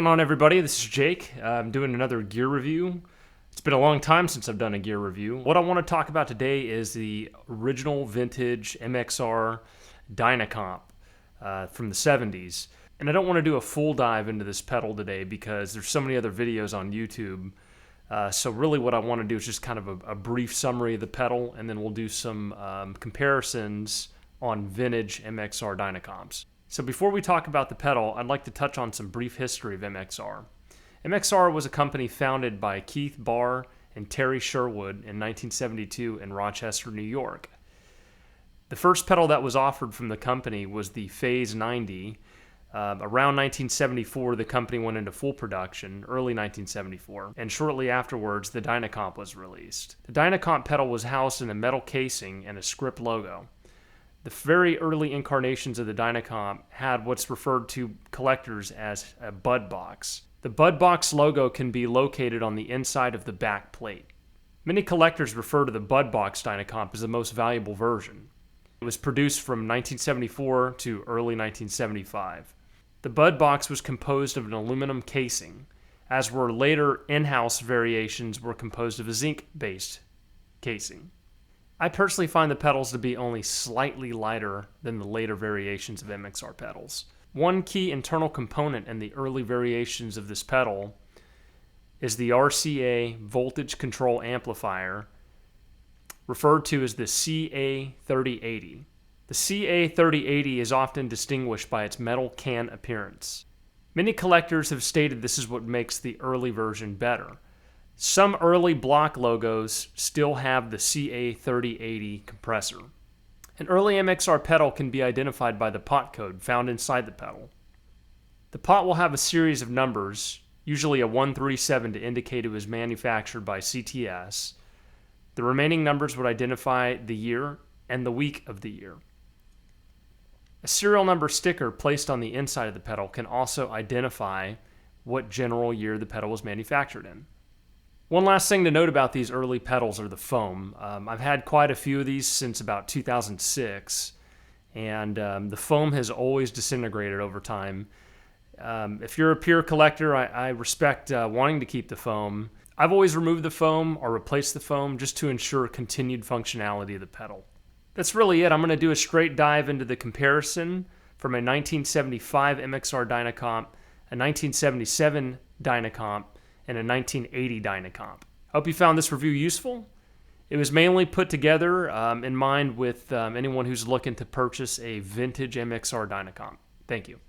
on, everybody? This is Jake. I'm doing another gear review. It's been a long time since I've done a gear review. What I want to talk about today is the original vintage MXR Dyna Comp from the 70s. And I don't want to do a full dive into this pedal today because there's so many other videos on YouTube. So really what I want to do is just kind of a brief summary of the pedal, and then we'll do some comparisons on vintage MXR Dyna Comps. So before we talk about the pedal, I'd like to touch on some brief history of MXR. MXR was a company founded by Keith Barr and Terry Sherwood in 1972 in Rochester, New York. The first pedal that was offered from the company was the Phase 90. Around 1974, the company went into full production, early 1974, and shortly afterwards, the Dyna Comp was released. The Dyna Comp pedal was housed in a metal casing and a script logo. The very early incarnations of the Dyna Comp had what's referred to collectors as a bud box. The bud box logo can be located on the inside of the back plate. Many collectors refer to the bud box Dyna Comp as the most valuable version. It was produced from 1974 to early 1975. The bud box was composed of an aluminum casing, as were later in-house variations were composed of a zinc-based casing. I personally find the pedals to be only slightly lighter than the later variations of MXR pedals. One key internal component in the early variations of this pedal is the RCA voltage control amplifier, referred to as the CA3080. The CA3080 is often distinguished by its metal can appearance. Many collectors have stated this is what makes the early version better. Some early block logos still have the CA3080 compressor. An early MXR pedal can be identified by the pot code found inside the pedal. The pot will have a series of numbers, usually a 137 to indicate it was manufactured by CTS. The remaining numbers would identify the year and the week of the year. A serial number sticker placed on the inside of the pedal can also identify what general year the pedal was manufactured in. One last thing to note about these early pedals are the foam. I've had quite a few of these since about 2006, and the foam has always disintegrated over time. If you're a pure collector, I respect wanting to keep the foam. I've always removed the foam or replaced the foam just to ensure continued functionality of the pedal. That's really it. I'm going to do a straight dive into the comparison from a 1975 MXR Dyna Comp, a 1977 Dyna Comp, and a 1980 Dyna Comp. I hope you found this review useful. It was mainly put together in mind with anyone who's looking to purchase a vintage MXR Dyna Comp. Thank you.